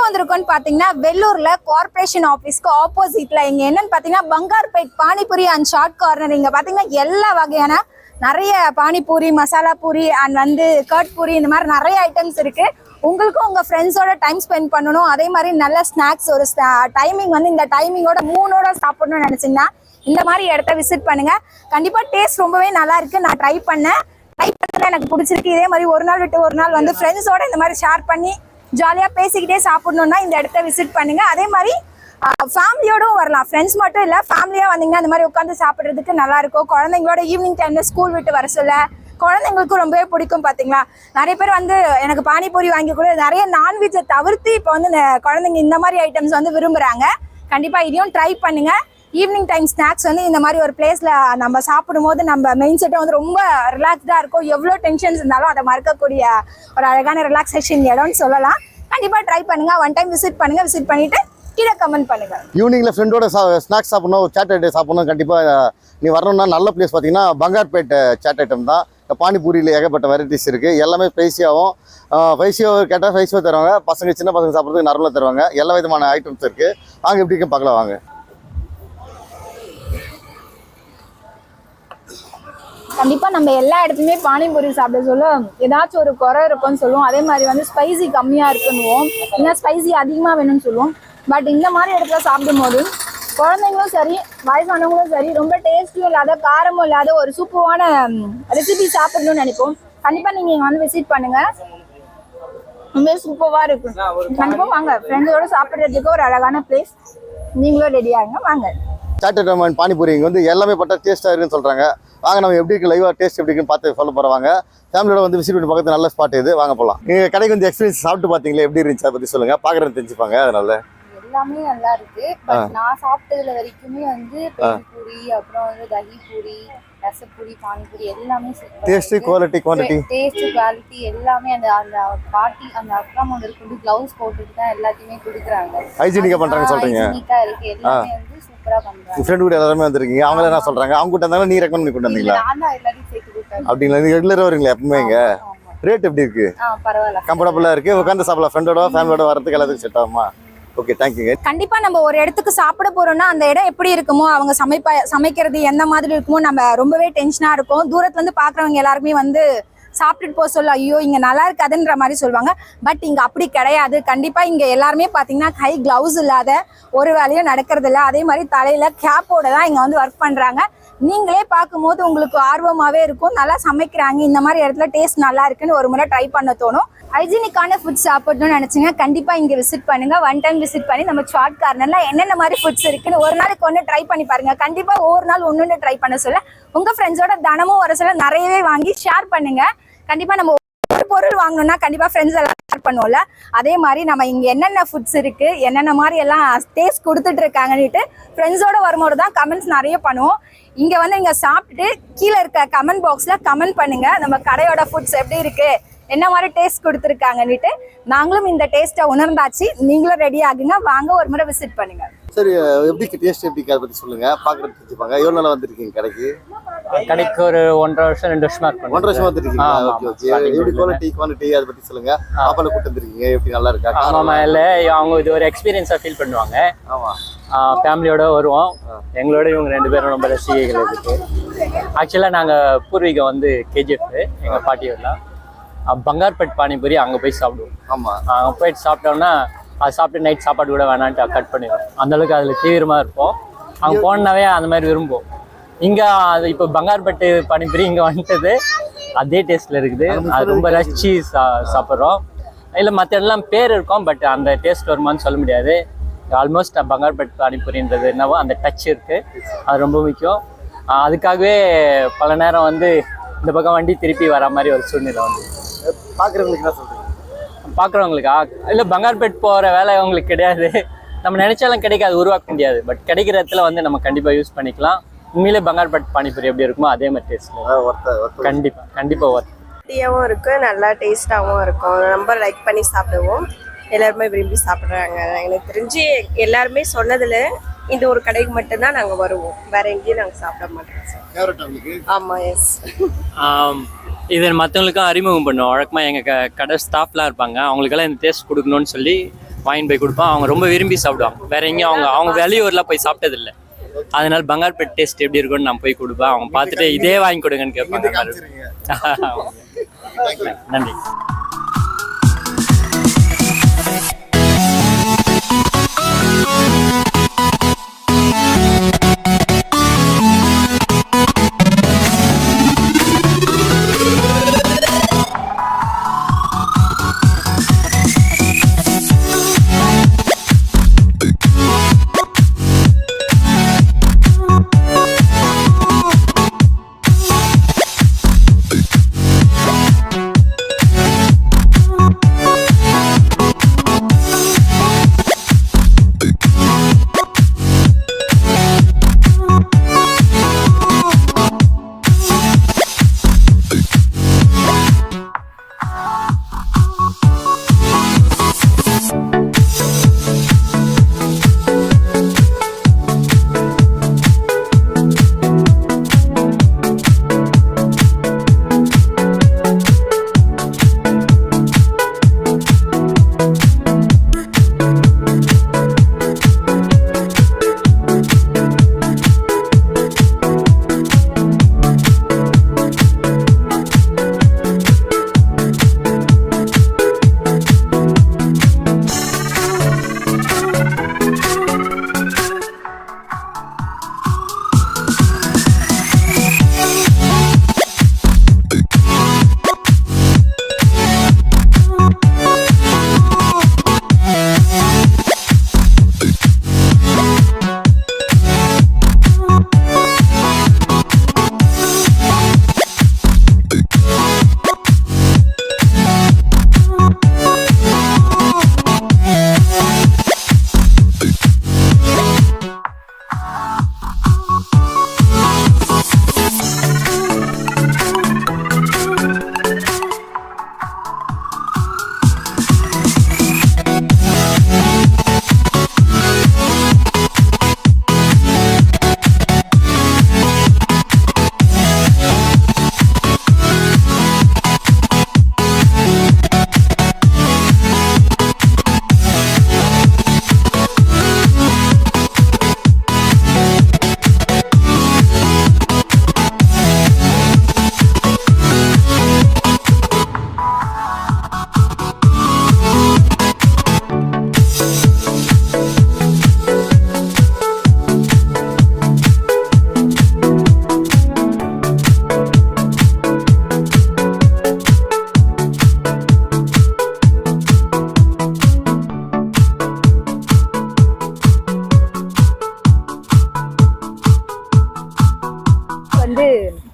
வந்திருக்கோம்னு பாத்தீங்கன்னா வெள்ளூர்ல கார்ப்பரேஷன் ஆபீஸ்க்கு ஆப்போசிட்ல இங்க என்னன்னு பாத்தீங்கன்னா Bangarpet panipuri and short corner. இங்க பாத்தீங்கன்னா எல்லா வகையான நிறைய பானிபூரி, மசாலா பூரி அண்ட் கர்ட் பூரி இந்த மாதிரி நிறைய ஐட்டம்ஸ் இருக்கு. உங்களுக்கும் உங்க ஃப்ரெண்ட்ஸோட டைம் ஸ்பெண்ட் பண்ணணும், அதே மாதிரி நல்ல ஸ்நாக்ஸ் ஒரு டைமிங் இந்த டைமிங்கோட 3ஓட சாப்பிடணும்னு நினைச்சீங்கன்னா இந்த மாதிரி இடத்த விசிட் பண்ணுங்க. கண்டிப்பா டேஸ்ட் ரொம்பவே நல்லா இருக்கு. நான் ட்ரை பண்ணேன், எனக்கு பிடிச்சிருக்கு. இதே மாதிரி ஒரு நாள் விட்டு ஒரு நாள் ஃப்ரெண்ட்ஸோட இந்த மாதிரி ஷேர் பண்ணி ஜாலியா பேசிக்கிட்டே சாப்பிடணும்னா இந்த இடத்த விசிட் பண்ணுங்க. அதே மாதிரி ஃபேமிலியோடும் வரலாம், ஃப்ரெண்ட்ஸ் மட்டும் இல்ல, ஃபேமிலியா வந்தீங்கன்னா அந்த மாதிரி உட்காந்து சாப்பிட்றதுக்கு நல்லா இருக்கும். குழந்தைங்களோட ஈவினிங் டைம்ல ஸ்கூல் விட்டு வர சொல்ல குழந்தைங்களுக்கும் ரொம்பவே பிடிக்கும். பாத்தீங்களா, நிறைய பேர் எனக்கு பானிபூரி வாங்கி கூட நிறைய நான்வெஜ்ஜை தவிர்த்து இப்போ குழந்தைங்க இந்த மாதிரி ஐட்டம்ஸ் விரும்புறாங்க. கண்டிப்பா இதையும் ட்ரை பண்ணுங்க. ஈவினிங் டைம் ஸ்நாக்ஸ் இந்த மாதிரி ஒரு பிளேஸ்ல நம்ம சாப்பிடும் போது நம்ம மெயின் செட்டை ரொம்ப ரிலாக்ஸ்டா இருக்கும். எவ்வளோ டென்ஷன்ஸ் இருந்தாலும் அதை மறக்கக்கூடிய ஒரு அழகான ரிலாக்ஸேஷன் இடம்னு சொல்லலாம். கண்டிப்பா ட்ரை பண்ணுங்க, ஒன் டைம் விசிட் பண்ணுங்க. விசிட் பண்ணிட்டு கீழே கமெண்ட் பண்ணுங்க. ஈவினிங்ல ஃப்ரெண்டோட ஸ்நாக்ஸ் சாப்பிடணும், சாட் ஐட்டம் சாப்பிடணும். கண்டிப்பா நீ வரணும்னா நல்ல பிளேஸ் பார்த்தீங்கன்னா பங்கார்பேட் சாட் ஐட்டம் தான். பானிபூரியில் ஏகப்பட்ட வெரைட்டிஸ் இருக்குது. எல்லாமே ஸ்பைசியாகவும் கேட்டால் ஸ்பைசியாக தருவாங்க. பசங்க சின்ன பசங்க சாப்பிட்றதுக்கு நார்மலாக தருவாங்க. எல்லா விதமான ஐட்டம்ஸ் இருக்குது. வாங்க எப்படி இருக்கும் பார்க்கலாம் வாங்க. கண்டிப்பா நம்ம எல்லா இடத்துலயுமே பானிபூரி சாப்பிட சொல்ல ஏதாச்சும் ஒரு குறை இருக்கும்னு சொல்லுவோம். அதே மாதிரி ஸ்பைசி கம்மியா இருக்குன்னுவோம், இல்லை ஸ்பைசி அதிகமா வேணும்னு சொல்லுவோம். பட் இந்த மாதிரி இடத்துல சாப்பிடும் போது குழந்தைங்களும் சரி, வயசானவங்களும் சரி, ரொம்ப டேஸ்டியும் இல்லாத காரமும் இல்லாத ஒரு சூப்பரான ரெசிபி சாப்பிடணும்னு நினைப்போம். கண்டிப்பா நீங்க இங்க விசிட் பண்ணுங்க, ரொம்ப சூப்பரா இருக்கும். கண்டிப்பா வாங்க, ஃப்ரெண்ட்ஸோட சாப்பிட்றதுக்கு ஒரு அழகான பிளேஸ். நீங்களும் ரெடியா இருங்க, வாங்க. சாட் ஐட்டம் அண்ட் பானிபூரி இங்கே எல்லாமே பட்டா டேஸ்ட்டாக இருக்குன்னு சொல்கிறாங்க. வாங்க நம்ம எப்படி இருக்கு லைவாக டேஸ்ட் எப்படி இருக்குன்னு பார்த்து சொல்ல போகிறவாங்க. ஃபேமிலியோட விசிட் பண்ணி பார்க்கறது நல்ல ஸ்பாட் இது. வாங்க போகலாம். நீங்கள் கடைக்கு எக்ஸ்பீரியன்ஸ் சாப்பிட்டு பார்த்தீங்களா, எப்படி இருந்துச்சு அதை பற்றி சொல்லுங்கள். பார்க்குறது தெரிஞ்சுப்பாங்க. அதனால எல்லாமே நல்லா இருக்கு. பட் நான் சாப்பிட்டதுல வரைக்குமே பூரி, அப்புறம் தஹி பூரி, ரசப்பூரி, பானிபூரி எல்லாமே டேஸ்ட் குவாலிட்டி குவாலிட்டி எல்லாமே அந்த அந்த பாட்டி அந்த அக்கா இருக்கு கிளவுஸ் போட்டுட்டு தான் எல்லாத்தையுமே கொடுக்குறாங்க. ஹைஜீனிக்கா பண்றாங்க சொல்றீங்க. ஹைஜீனிக்கா இருக்கு, எல்லாமே சூப்பரா பண்றாங்க. ஃப்ரெண்ட் கூட எல்லாரும் வந்திருக்கீங்க, அவங்க என்ன சொல்றாங்க? அவங்க கிட்ட இருந்தாலும் நீ ரெக்கமெண்ட் பண்ணி கொண்டு வந்தீங்களா? நான் தான் எல்லாரையும் சேர்த்து கொடுத்தேன். அப்படிங்களா? நீங்க ரெகுலரா வரீங்களா எப்பவுமே இங்க? ரேட் எப்படி இருக்கு? பரவாயில்ல, கம்ஃபர்டபுளா இருக்கு. உட்காந்து சாப்பிடலாம், ஃப்ரெண்டோட ஃபேமிலியோட வரதுக்கு எல்லாத்துக்கும் செட் ஆகுமா? ஓகே, தேங்க்யூங்க. கண்டிப்பா நம்ம ஒரு இடத்துக்கு சாப்பிட போறோம்னா அந்த இடம் எப்படி இருக்குமோ, அவங்க சமைக்கிறது எந்த மாதிரி இருக்குமோ நம்ம ரொம்பவே டென்ஷனா இருக்கும். தூரத்துல இருந்து பாக்குறவங்க எல்லாருமே சாப்பிட்டுட்டு போக சொல்ல, ஐயோ இங்க நல்லா இருக்காதுன்ற மாதிரி சொல்லுவாங்க. பட் இங்க அப்படி கிடையாது. கண்டிப்பா இங்க எல்லாருமே பாத்தீங்கன்னா கை கிளவுஸ் இல்லாத ஒரு வேலையும் நடக்கிறது இல்லை. அதே மாதிரி தலையில கேப்போட தான் இங்க ஒர்க் பண்றாங்க. நீங்களே பார்க்கும்போது உங்களுக்கு ஆர்வமாவே இருக்கும், நல்லா சமைக்கிறாங்க, இந்த மாதிரி இடத்துல டேஸ்ட் நல்லா இருக்குன்னு ஒரு முறை ட்ரை பண்ண தோணும். ஹைஜீனிக்கான ஃபுட் சாப்பிடணும்னு நினைச்சீங்க, கண்டிப்பா இங்க விசிட் பண்ணுங்க. ஒன் டைம் விசிட் பண்ணி நம்ம சாட் கார்னர்ல என்னென்ன மாதிரி ஃபுட்ஸ் இருக்குன்னு ஒரு நாளைக்கு ஒன்று ட்ரை பண்ணி பாருங்க. கண்டிப்பா ஒவ்வொரு நாள் ஒன்று ட்ரை பண்ண சொல்ல உங்க ஃப்ரெண்ட்ஸோட தினமும் வர சொல்ல நிறையவே வாங்கி ஷேர் பண்ணுங்க. கண்டிப்பா நம்ம ஒரு பொருள் வாங்கணும்னா கண்டிப்பா ஃப்ரெண்ட்ஸ் எல்லாம் ஷேர் பண்ணுவோம்ல, அதே மாதிரி நம்ம இங்க என்னென்ன ஃபுட்ஸ் இருக்கு, என்னென்ன மாதிரி எல்லாம் டேஸ்ட் கொடுத்துட்டு இருக்காங்கன்னுட்டு ஃப்ரெண்ட்ஸோட வரும்போது தான் கமெண்ட்ஸ் நிறைய பண்ணுவோம். இங்க இங்க சாப்பிட்டுட்டு கீழே இருக்க கமெண்ட் பாக்ஸ்ல கமெண்ட் பண்ணுங்க, நம்ம கடையோட ஃபுட்ஸ் எப்படி இருக்கு, என்ன மாதிரி டேஸ்ட் கொடுத்துருக்காங்கன்னுட்டு. நாங்களும் இந்த டேஸ்ட்டை உணர்ந்தாச்சு, நீங்களும் ரெடி ஆகுங்க. வாங்க ஒரு முறை விசிட் பண்ணுங்க. சரி, எப்படி டேஸ்ட் எப்படி அதை பத்தி சொல்லுங்க. பாக்குறது தெரிஞ்சுப்பாங்க. எவ்வளவு நாளா வந்திருக்கீங்க கடைக்கு? ஒரு 1.5 வருஷம் 2 வருஷமா இருக்கு. 1.5 வருஷமா வந்துருக்கீங்க. Okay okay. எப்படி குவாலிட்டி அதை பத்தி சொல்லுங்க. பாப்பால கூட்டி வந்திருக்கீங்க, எப்படி நல்லா இருக்கா? ஆமா, இல்ல அவங்க இது ஒரு எக்ஸ்பீரியன்ஸா ஃபீல் பண்ணுவாங்க. ஆமா, ஃபேமிலியோட வருவோம். எங்களோட இவங்க 2 பேரும் ரொம்ப ரசிகைகள் இருக்கு. ஆக்சுவலா நாங்க பூர்வீகம் கேஜிஎஃப் எங்க பாட்டியூர்ல. பங்கார்பேட் பானிபூரி அங்கே போய் சாப்பிடுவோம். ஆமாம், அங்கே போயிட்டு சாப்பிட்டோம்னா அது சாப்பிட்டு நைட் சாப்பாடு கூட வேணான்ட்டு கட் பண்ணிடுவோம். அந்தளவுக்கு அதில் தீவிரமாக இருப்போம். அங்கே போனாவே அந்த மாதிரி விரும்புவோம். இங்கே அது இப்போ பங்கார்பேட்டு பானிபூரி இங்கே வந்துட்டது அதே டேஸ்ட்டில் இருக்குது. அது ரொம்ப ரசிச்சு சாப்பிட்றோம். இல்லை மற்ற எல்லாம் பேர் இருக்கும், பட் அந்த டேஸ்ட் வருமானு சொல்ல முடியாது. ஆல்மோஸ்ட் பங்கார்பேட் பானிபூரின்றது என்னவோ அந்த டச் இருக்குது, அது ரொம்ப முக்கியம். அதுக்காகவே பல நேரம் இந்த பக்கம் வண்டி திருப்பி வர மாதிரி ஒரு சூழ்நிலை பார்க்குறவங்களுக்கு என்ன சொல்றீங்க? பார்க்குறவங்களுக்கா? இல்லை, பங்கார்பேட் போகிற வேலை அவங்களுக்கு கிடையாது. நம்ம நினைச்சாலும் கிடைக்காது, உருவாக்க முடியாது. பட் கிடைக்கிற இடத்துல நம்ம கண்டிப்பாக யூஸ் பண்ணிக்கலாம். உண்மையிலே பங்கார்பேட் பானிபூரி எப்படி இருக்குமோ அதே மாதிரி டேஸ்ட் கண்டிப்பாக டேஸ்டியாகவும் இருக்கும், நல்லா டேஸ்டாகவும் இருக்கும். ரொம்ப லைக் பண்ணி சாப்பிடுவோம், எல்லாருமே விரும்பி சாப்பிட்றாங்க. எனக்கு தெரிஞ்சு எல்லாருமே சொன்னதில் இந்த ஒரு கடைக்கு மட்டும்தான் நாங்கள் வருவோம், வேற எங்கேயும் நாங்கள் சாப்பிட மாட்டோம். ஆமாம், எஸ். இது மற்றவங்களுக்கும் அறிமுகம் பண்ணுவோம். வழக்கமாக எங்கள் கடை ஸ்டாஃப்லாம் இருப்பாங்க, அவங்களுக்கெல்லாம் இந்த டேஸ்ட் கொடுக்கணும்னு சொல்லி வாங்கிட்டு போய் கொடுப்போம். அவங்க ரொம்ப விரும்பி சாப்பிடுவாங்க. வேற எங்கேயும் அவங்க வெளியூர்லாம் போய் சாப்பிட்டதில்லை. அதனால பங்கார்பேட் டேஸ்ட் எப்படி இருக்குன்னு நான் போய் கொடுப்பேன். அவங்க பார்த்துட்டு இதே வாங்கி கொடுங்கன்னு கேட்பாங்க. நன்றி.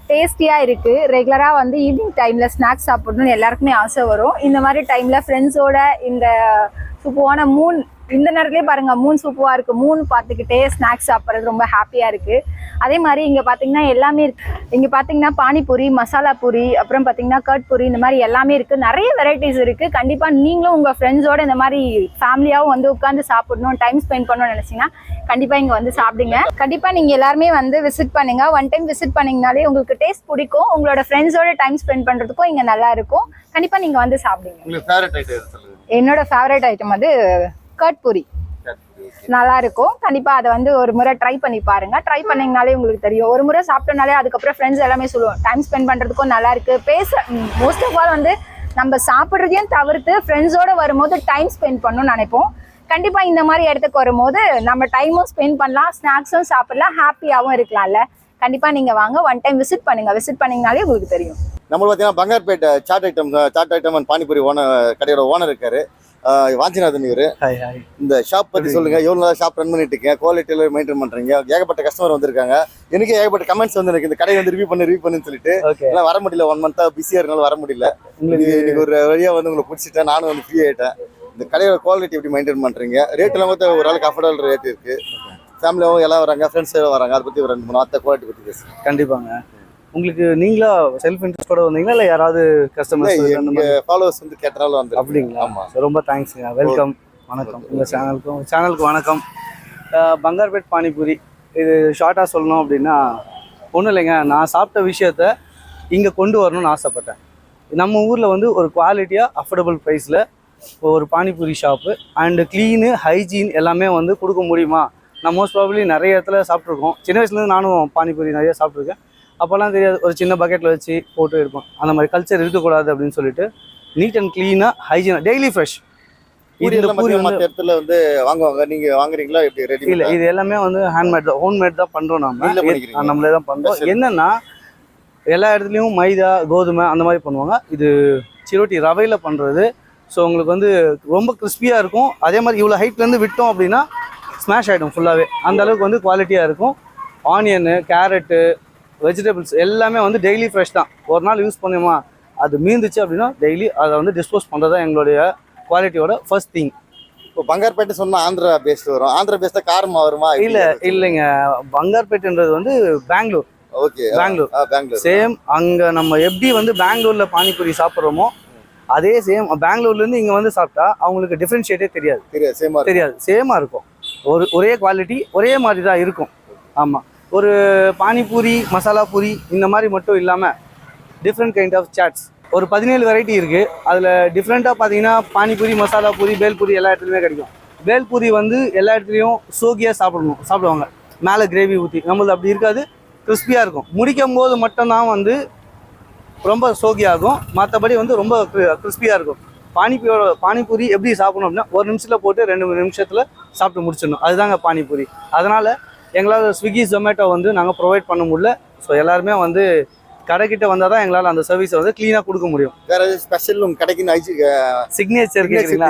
டேஸ்டியா இருக்கு. ரெகுலரா வந்து ஈவினிங் டைம்ல ஸ்நாக்ஸ் சாப்பிடணும்னு எல்லாருக்குமே ஆசை வரும். இந்த மாதிரி டைம்ல ஃப்ரெண்ட்ஸோட இந்த சூப்பரான மூன் இந்த நேரத்துலயே பாருங்க மூன் சூப்பரா இருக்கு. மூன் பார்த்துக்கிட்டே ஸ்நாக்ஸ் சாப்பிட்றது ரொம்ப ஹாப்பியா இருக்கு. அதே மாதிரி இங்க பாத்தீங்கன்னா எல்லாமே இருக்கு. இங்க பாத்தீங்கன்னா பானிபூரி, மசாலா பூரி, அப்புறம் பாத்தீங்கன்னா கர்ட் பூரி, இந்த மாதிரி எல்லாமே இருக்கு. நிறைய வெரைட்டிஸ் இருக்கு. கண்டிப்பா நீங்களும் உங்க ஃப்ரெண்ட்ஸோட இந்த மாதிரி ஃபேமிலியாவும் வந்து உட்காந்து சாப்பிடணும், டைம் ஸ்பெண்ட் பண்ணணும்னு நினைச்சீங்கன்னா கண்டிப்பா இங்க வந்து சாப்பிடுங்க. கண்டிப்பா நீங்க எல்லாருமே வந்து விசிட் பண்ணுங்க. ஒன் டைம் விசிட் பண்ணீங்கனாலே உங்களுக்கு டேஸ்ட் பிடிக்கும். உங்களோட ஃப்ரெண்ட்ஸோட டைம் ஸ்பெண்ட் பண்றதுக்கும் இங்க நல்லா இருக்கும். கண்டிப்பா நீங்க வந்து சாப்பிடுங்க. என்னோட ஃபேவரட் ஐட்டம் வந்து கர்ட் பூரி நல்லா இருக்கும். கண்டிப்பா அதை வந்து ஒரு முறை ட்ரை பண்ணி பாருங்க. ட்ரை பண்ணீங்கனாலே உங்களுக்கு தெரியும். ஒரு முறை சாப்பிட்டனாலே அதுக்கப்புறம் ஃப்ரெண்ட்ஸ் எல்லாமே சொல்லுவோம் டைம் ஸ்பெண்ட் பண்றதுக்கும் நல்லா இருக்கு. மோஸ்ட் ஆஃப் ஆல் வந்து நம்ம சாப்பிட்றதையும் தவிர்த்து ஃப்ரெண்ட்ஸோட வரும்போது டைம் ஸ்பெண்ட் பண்ணணும்னு நினைப்போம். கண்டிப்பா இந்த மாதிரி இடத்துக்கு வரும்போது நம்ம டைமும் ஸ்பெண்ட் பண்ணலாம், ஸ்நாக்ஸும் சாப்பிடலாம், ஹாப்பியாகவும் இருக்கலாம்ல. கண்டிப்பா நீங்க வாங்க, ஒன் டைம் விசிட் பண்ணுங்க. விசிட் பண்ணீங்கனாலே உங்களுக்கு தெரியும். நம்ம பார்த்தீங்கன்னா பங்கார்பேட் சாட் ஐட்டம் அண்ட் பானிபூரி கடையோட ஓனர் இருக்காரு, வாஞ்சிநாதன். இவரு இந்த ஷாப் பத்தி சொல்லுங்க. எவ்வளவு நாள் ஷாப் ரன் பண்ணிட்டு இருக்கீங்க, குவாலிட்டியில மெயின்டைன் பண்றீங்க? ஏகப்பட்ட கஸ்டமர் வந்திருக்காங்க. எனக்கு ஏகப்பட்ட கமெண்ட்ஸ் வந்து எனக்கு இந்த கடை வந்து ரிவ்யூ பண்ணுன்னு சொல்லிட்டு எல்லாம் வர முடியல. 1 மந்த்தா பிஸியா இருக்கனால வர முடியல. இன்னைக்கு ஒரு வழியா வந்து உங்களுக்கு பிடிச்சிட்டேன், நானும் வந்து ஃப்ரீ ஆயிட்டேன். இந்த கடையோட குவாலிட்டி எப்படி மெயின்டைன் பண்றீங்க? ரேட் எல்லாம் பார்த்து ஒரு ஆளுக்கு அஃபோர்டபுள் ரேட் இருக்கு. ஃபேமிலியாவும் எல்லாம் வராங்க, ஃப்ரெண்ட்ஸ் எல்லாம் வராங்க. அதை பத்தி ஒரு 2-3 வார்த்தை குவாலிட்டி பத்தி பேசுங்க. கண்டிப்பாங்க. உங்களுக்கு நீங்களா செல்ஃப் இன்ட்ரெஸ்டோட வந்தீங்களா இல்லை யாராவது கஸ்டமர்ஸ் ஃபாலோவர்ஸ் வந்து கேட்டனால வந்து? அப்படிங்களா? ஆமாம், ரொம்ப தேங்க்ஸுங்க. வெல்கம். வணக்கம். உங்கள் சேனலுக்கு வணக்கம். பங்கார்பேட் பானிபூரி இது ஷார்ட்டாக சொல்லணும் அப்படின்னா ஒன்றும் இல்லைங்க. நான் சாப்பிட்ட விஷயத்த இங்கே கொண்டு வரணும்னு ஆசைப்பட்டேன். நம்ம ஊரில் வந்து ஒரு குவாலிட்டியாக அஃபோர்டபுள் ப்ரைஸில் ஒரு panipuri shop and clean hygiene எல்லாமே வந்து கொடுக்க முடியுமா? நான் மோஸ்ட் ப்ராபப்ளி நிறைய இடத்துல சாப்பிட்ருக்கோம். சின்ன வயசுலேருந்து நானும் பானிபூரி நிறைய சாப்பிட்ருக்கேன். அப்போல்லாம் தெரியாது, ஒரு சின்ன பக்கெட்டில் வச்சு போட்டு இருப்போம். அந்த மாதிரி கல்ச்சர் இருக்கக்கூடாது அப்படின்னு சொல்லிட்டு நீட் அண்ட் க்ளீனாக ஹைஜீனாக டெய்லி ஃப்ரெஷ். பூரி இந்த பூரி வந்து மற்ற இடத்துல வந்து வாங்குவாங்க, நீங்க வாங்குறீங்களா எப்படி? ரெடி இல்லை, இது எல்லாமே வந்து ஹேண்ட்மேட் தான், ஹோம்மேட் தான் பண்ணுறோம். நீங்களே பண்ணிக்கிறீங்க? நம்மளே தான் பண்ணுறோம். என்னென்னா எல்லா இடத்துலையும் மைதா கோதுமை அந்த மாதிரி பண்ணுவாங்க. இது சிரோட்டி ரவையில் பண்ணுறது. ஸோ உங்களுக்கு வந்து ரொம்ப கிறிஸ்பியாக இருக்கும். அதே மாதிரி இவ்வளோ ஹைட்லேருந்து விட்டோம் அப்படின்னா ஸ்மாஷ் ஆகிடும் ஃபுல்லாகவே. அந்த அளவுக்கு வந்து குவாலிட்டியாக இருக்கும். ஆனியனு, கேரட்டு, வெஜிடபிள்ஸ் எல்லாமே வந்து டெய்லி ஃப்ரெஷ் தான். ஒரு நாள் யூஸ் பண்ணுமா, அது மீந்துச்சு அப்படின்னா டெய்லி அதை வந்து டிஸ்போஸ் பண்ணுறது தான் எங்களுடைய குவாலிட்டியோட ஃபர்ஸ்ட் திங். இப்போ பங்கார்பேட்டை சொன்னா ஆந்திரா பேஸ்ட் வரும். ஆந்திரா பேஸ்ட் தான் காரமா வருமா? இல்லைங்க, பங்கார்பேட்டுன்றது வந்து பெங்களூர். Okay, Bangalore same. அங்கே நம்ம எப்படி வந்து பெங்களூரில் பானிபூரி சாப்பிட்றோமோ அதே சேம் பெங்களூர்லேருந்து இங்கே வந்து சாப்பிட்டா அவங்களுக்கு டிஃப்ரென்ஷியேட்டே தெரியாது. சேமாக இருக்கும். ஒரே குவாலிட்டி ஒரே மாதிரி தான் இருக்கும். ஆமாம், ஒரு பானிபூரி மசாலா பூரி இந்த மாதிரி மட்டும் இல்லாமல் டிஃப்ரெண்ட் கைண்ட் ஆஃப் சாட்ஸ் ஒரு 17 வெரைட்டி இருக்குது. அதில் டிஃப்ரெண்ட்டாக பார்த்தீங்கன்னா பானிபூரி, மசாலா பூரி, பேல்பூரி எல்லா இடத்துலையுமே கிடைக்கும். பேல்பூரி வந்து எல்லா இடத்துலையும் சோகியாக சாப்பிடுவாங்க, மேலே கிரேவி ஊற்றி. நம்மளது அப்படி இருக்காது, கிறிஸ்பியாக இருக்கும். முடிக்கும் போது மட்டும்தான் வந்து ரொம்ப சோகியாகும், மற்றபடி வந்து ரொம்ப கிறிஸ்பியாக இருக்கும். பானிபூரி எப்படி சாப்பிடணும் அப்படின்னா ஒரு நிமிஷத்தில் போட்டு 2 நிமிஷத்தில் சாப்பிட்டு முடிச்சிடணும். அதுதாங்க பானிபூரி. அதனால் எங்களால் ஸ்விக்கி ஜொமேட்டோ வந்து நாங்கள் ப்ரொவைட் பண்ண முடியல. ஸோ எல்லாருமே வந்து கடைக்கிட்ட வந்தால் தான் எங்களால் அந்த சர்வீஸை வந்து க்ளீனாக கொடுக்க முடியும். வேறு ஸ்பெஷல் கடைக்கு சிக்னேச்சர் கேட்குறீங்களா?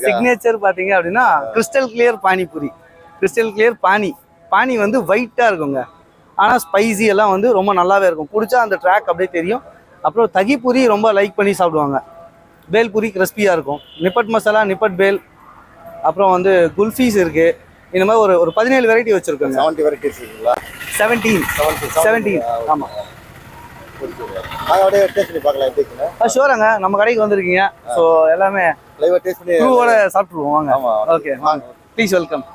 சிக்னேச்சர் பார்த்தீங்க அப்படின்னா crystal clear panipuri. Crystal clear pani வந்து ஒயிட்டாக இருக்குங்க. ஆனால் ஸ்பைசி எல்லாம் வந்து ரொம்ப நல்லாவே இருக்கும். குடிச்சா அந்த ட்ராக் அப்படியே தெரியும். அப்புறம் தகிபூரி ரொம்ப லைக் பண்ணி சாப்பிடுவாங்க. பேல்பூரி கிறிஸ்பியாக இருக்கும். நிப்பட் மசாலா, நிப்பட் பேல், அப்புறம் வந்து குல்ஃபீஸ் இருக்குது. இந்த மாதிரி ஒரு 17 வெரைட்டி வச்சுருக்கோங்க. 70 வெரைட்டிஸ் இருக்குங்களா? 17. ஆமாம். அப்படியே டேஸ்ட் பண்ணி பார்க்கலாம் எப்படி இருக்குன்னு. ஷோராங்க, நம்ம கடைக்கு வந்திருக்கீங்க. ஸோ எல்லாமே லைவாக டேஸ்ட் பண்ணி ப்ரூவோட சாப்பிட்ருவோம் வாங்க. ஆமாம், ஓகே வாங்க, please welcome.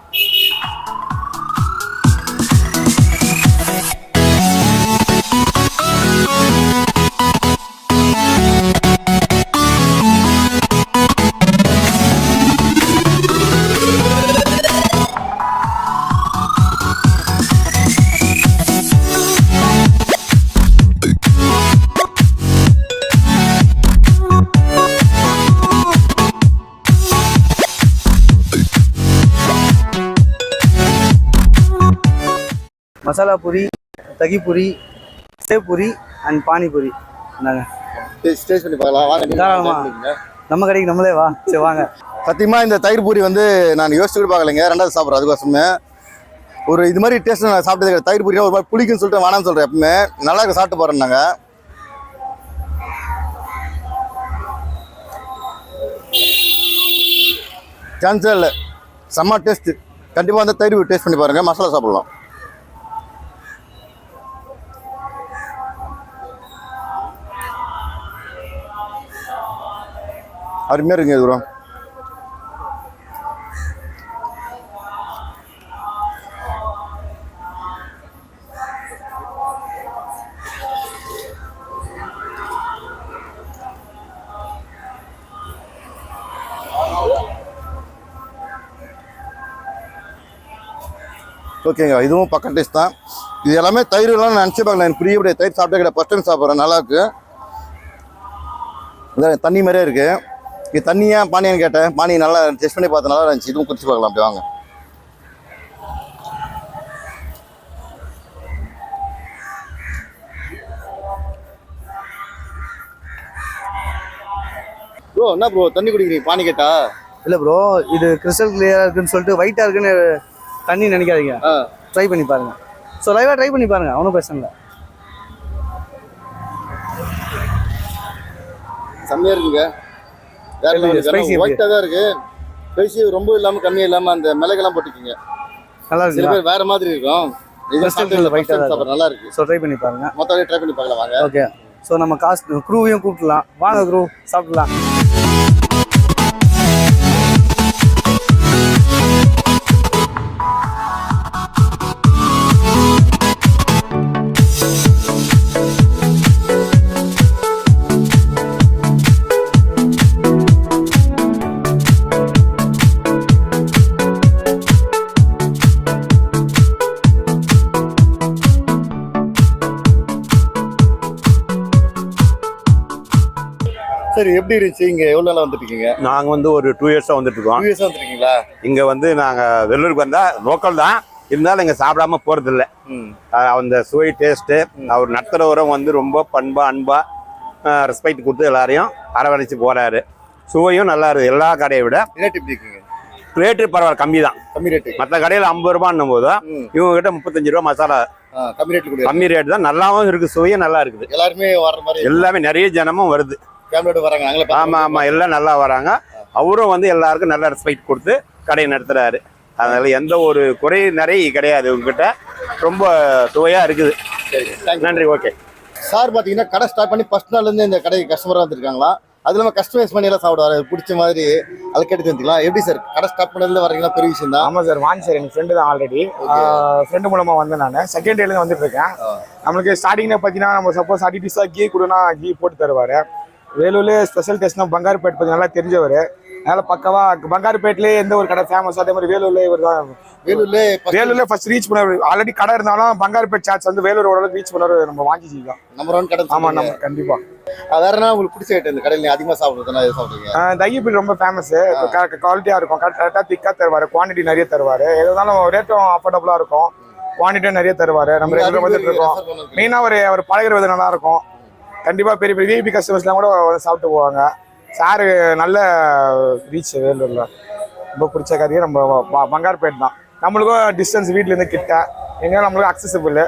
Masala puri, dahipuri, sevpuri and panipuri. என்னங்க டேஸ்ட் பண்ணி பார்க்கலாம் வாங்க. நம்ம கடைக்கு நம்மளே வா. சரி வாங்க. சத்தியமாக இந்த தயிர் பூரி வந்து நான் யோசிச்சு கூட பார்க்கலைங்க. 2வது சாப்பிட்றேன். அதுக்கோசமே ஒரு இது மாதிரி டேஸ்ட் நான் சாப்பிட்டது கிடையாது. தயிர் பூரியா ஒரு மாதிரி புளிக்குன்னு சொல்லிட்டு வேணாம்னு சொல்கிறேன். எப்பவுமே நல்லா இருக்க சாப்பிட்டு போகிறேன். நாங்கள் சான்ஸே இல்லை, செம்ம டேஸ்ட்டு. கண்டிப்பாக வந்து தயிர் பூரி டேஸ்ட் பண்ணி பாருங்கள். மசாலா சாப்பிட்லாம். அருமையாக இருக்குங்க இது. ஓகேங்க, இதுவும் பக்கம் டேஸ்ட் தான். இது எல்லாமே தயிர்லாம் நினச்சி பார்க்கலாம். எனக்கு புரியப்படிய தயிர் சாப்பிட்டே கிடையாது. ஃபஸ்ட் டைம் சாப்பிட்றேன். நல்லாயிருக்கு. தண்ணி மாதிரியே இருக்குது. இது தண்ணியா பானியான்னு கேட்டேன். பானி நல்லா டெஸ்ட் பண்ணி பார்த்தேன், நல்லா இருந்துச்சு. இதுவும் குடிச்சு பார்க்கலாம். அப்படி வாங்க. ப்ரோ என்ன ப்ரோ தண்ணி குடிக்கிறீங்க பானி கேட்டா? இல்லை ப்ரோ, இது கிறிஸ்டல் கிளியராக இருக்குன்னு சொல்லிட்டு ஒயிட்டாக இருக்குன்னு தண்ணி நினைக்காதீங்க. ட்ரை பண்ணி பாருங்க. ஸோ லைவாக ட்ரை பண்ணி பாருங்க, ஒன்றும் பிரச்சனை இல்லை. செம்மையாக இருக்குங்க. ஒயிட்டாக தான் இருக்கு. ஸ்பைசி ரொம்ப இல்லாமல் கம்மியாக இல்லாமல் அந்த மிளகெல்லாம் போட்டுக்கிங்க. நல்லா சில இருக்கு. பேர் வேற மாதிரி இருக்கும். நல்லா இருக்கு. ஸோ ட்ரை பண்ணி பாருங்க. மொத்தம் ட்ரை பண்ணி பார்க்கலாம் வாங்க. ஓகே. ஸோ நம்ம க்ரூவையும் கூப்பிடலாம். வாங்க க்ரூ, சாப்பிடலாம். சரி, எப்படி இருந்துச்சு? இங்க எவ்வளவு நாளா வந்துட்டு இருக்கீங்க? நாங்கள் வந்து ஒரு 2 இயர்ஸாக வந்துட்டு இருக்கோம். 2 இயர்ஸா வந்துருக்கீங்களா? இங்கே வந்து நாங்கள் வெள்ளூருக்கு வந்தால் லோக்கல் தான் இருந்தாலும் இங்கே சாப்பிடாம போகிறதில்ல. அந்த சுவை டேஸ்ட்டு அவர் நடத்துகிறவரும் வந்து ரொம்ப பண்பாக அன்பாக ரெஸ்பெக்ட் கொடுத்து எல்லாரையும் அரவணைச்சு போகிறாரு. சுவையும் நல்லா இருக்குது எல்லா கடையை விட. ரேட் எப்படி இருக்கீங்க? ரேட்டு பரவாயில்ல, கம்மி தான். கம்மி ரேட்டு. மற்ற கடையில் 50 ரூபான்னும் போது இவங்க கிட்ட 35 ரூபா மசாலா. கம்மி ரேட்டு. கம்மி ரேட் தான், நல்லாவும் இருக்குது, சுவையும் நல்லா இருக்குது. எல்லாருமே வர்ற மாதிரி எல்லாமே நிறைய ஜனமும் வருது. ஃபேமிலியோட வராங்க. ஆமாம், எல்லாம் நல்லா வராங்க. அவரும் வந்து எல்லாருக்கும் நல்லா ரெஸ்பெக்ட் கொடுத்து கடையை நடத்துகிறாரு. அதனால எந்த ஒரு குறை நிறைய கிடையாது. உங்ககிட்ட ரொம்ப சுவையாக இருக்குது. நன்றி. ஓகே சார், பார்த்தீங்கன்னா கடை ஸ்டார்ட் பண்ணி ஃபர்ஸ்ட் நாள்லேருந்து இந்த கடைக்கு கஸ்டமராக வந்துருக்காங்களா? அது இல்லாமல் கஸ்டமைஸ் பண்ணி எல்லாம் சாப்பிடுவாரு, பிடிச்ச மாதிரி அதை கேட்டு வந்துக்கலாம். எப்படி சார் கடை ஸ்டார்ட் பண்ணதுல வரீங்களா? பெரிய விஷயம் தான். ஆமாம் சார், வாங்க சார். எங்கள் ஃப்ரெண்டு தான் ஆல்ரெடி. ஃப்ரெண்டு மூலமாக வந்து நான் செகண்ட் டேலேருந்து வந்துட்டு இருக்கேன். நம்மளுக்கு ஸ்டார்டிங்கில் பார்த்தீங்கன்னா நம்ம சப்போஸ் அடிட்டிஸாக கீ கொடுனா கீ போட்டு தருவார். வேலூர்லேயே ஸ்பெஷல் டேஸ்ட்னா பங்காருப்பேட் பற்றி நல்லா தெரிஞ்சவர். அதனால் பக்கவா பங்காருப்பேட்லேயே எந்த ஒரு கடை ஃபேமஸ், அதே மாதிரி வேலூர்லேயே இவர் தான். வேலூர்லேயே ஃபர்ஸ்ட் ரீச் பண்ணார். ஆல்ரெடி கடை இருந்தாலும் பங்காருப்பேட் சாட்ஸ் வந்து வேலூரோட ரீச் பண்ணார். நம்ம வாங்கி தான் நம்பர் 1 கடை. ஆமாம், நம்ம கண்டிப்பாக. வேற என்ன உங்களுக்கு பிடிச்ச ஐட்டம் இந்த கடையில் அதிகமாக சாப்பிடுறதுனா எது சாப்பிடுவீங்க? தகி பீல் ரொம்ப ஃபேமஸ். குவாலிட்டியாக இருக்கும், கரெக்டாக திக்காக தருவார், குவான்டிட்டி நிறைய தருவார். எது இருந்தாலும் ரேட்டும் அஃபோர்டபுளாக இருக்கும், குவான்டிட்டியும் நிறைய தருவார். நம்ம ரெகுலர் வந்துட்டு இருக்கோம். மெயினாக அவர் பழகிற விதம் நல்லா இருக்கும். கண்டிப்பாக பெரிய பெரிய விஐபி கஸ்டமர்ஸ்லாம் கூட சாப்பிட்டு போவாங்க. சாரு நல்ல ரீச் வேலூரில். ரொம்ப பிடிச்ச கறியே நம்ம பங்காருப்பேட் தான். நம்மளுக்கும் டிஸ்டன்ஸ் வீட்டிலேருந்து கிட்ட, எங்கே நம்மளுக்கு அக்சசிபிள்.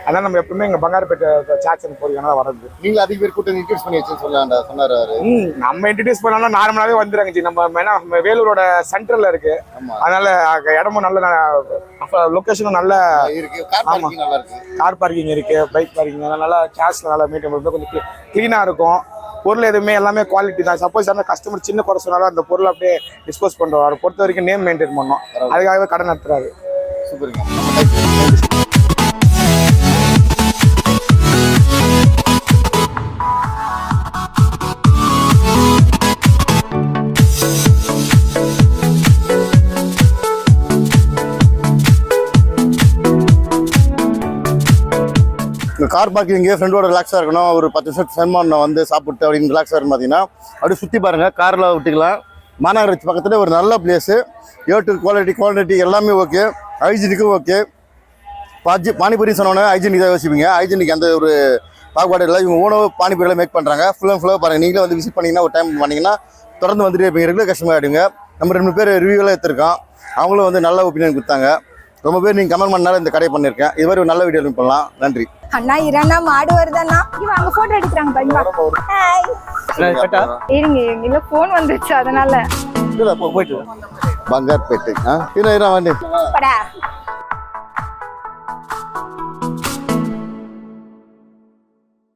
அதனால் நம்ம எப்பவுமே எங்கள் பங்காருப்பேட்டை சாட்சன் போறீங்கன்னா வரது. நீங்கள் அதிக பேர் கூட்டம் இன்ட்ரடியூஸ் பண்ணி வச்சுன்னு சொன்னார். நம்ம இன்ட்ரடியூஸ் பண்ணோம்னா நார்மலாகவே வந்துடுறாங்க ஜி. நம்ம வேலூரோட சென்டரில் இருக்கு. அதனால இடமும் நல்ல லொக்கேஷனும் நல்ல இருக்கு. கார் பார்க்கிங் இருக்கு, பைக் பார்க்கிங் நல்லா கேஷ் நல்லா மெயின்டைன் பண்ணுறது, கொஞ்சம் க்ளீனாக இருக்கும். பொருள் எதுவுமே எல்லாமே குவாலிட்டி தான். சப்போஸ் அந்த கஸ்டமர் சின்ன குறை சொன்னாலும் அந்த பொருள் அப்படியே டிஸ்போஸ் பண்ணுறோம். அதை பொறுத்த வரைக்கும் நேம் மெயின்டைன் பண்ணோம். அதுக்காகவே கடை நடத்துறாரு. சூப்பருங்க. கார் பார்க்கிங் ஃப்ரெண்டோட ரிலாக்ஸாக இருக்கணும், ஒரு 10 நிமிஷம் ஸ்பெண்ட் பண்ண வந்து சாப்பிட்டு அப்படின்னு ரிலாக்ஸாக இருக்கும். பார்த்தீங்கன்னா அப்படியே சுற்றி பாருங்கள், காரில் விட்டுக்கலாம். மாநகராட்சி பக்கத்தில் ஒரு நல்ல பிளேஸு. ஏட்டு குவாலிட்டி எல்லாமே ஓகே, ஹைஜீனிக்கும் ஓகே. பானிபூரி சொன்னோன்னே ஹைஜீனிக் தான் யோசிப்பீங்க. ஹைஜீனிக் அந்த ஒரு பாகுபாடு இல்லை. இவங்க உணவு பானிபூரியில் மேக் பண்ணுறாங்க. ஃபுல் அண்ட் ஃபுல்லாக பாருங்கள். நீங்களே வந்து விசிட் பண்ணிங்கன்னா ஒரு டைம் பண்ணிங்கன்னா தொடர்ந்து வந்துட்டு இருப்பீங்க. ரெகுலர் கஸ்டமர் ஆகிடுங்க. நம்ம 2 பேர் ரிவ்யூலாம் எடுத்துருக்கோம். அவங்களும் வந்து நல்ல ஒப்பீனியன் கொடுத்தாங்க. ரொம்ப பேர் நீங்கள் கமெண்ட் பண்ணாலும் இந்த கடையை பண்ணியிருக்கேன். இது மாதிரி ஒரு நல்ல வீடியோ பண்ணலாம். நன்றி. அண்ணா இரண்டா மாடு வருதுண்ணா. அங்க போட்டோ எடுக்கிறாங்க பாருங்க. இருங்க இல்ல போன் வந்துச்சு அதனால போயிட்டு பங்கார்பேட்டு. வண்டி படா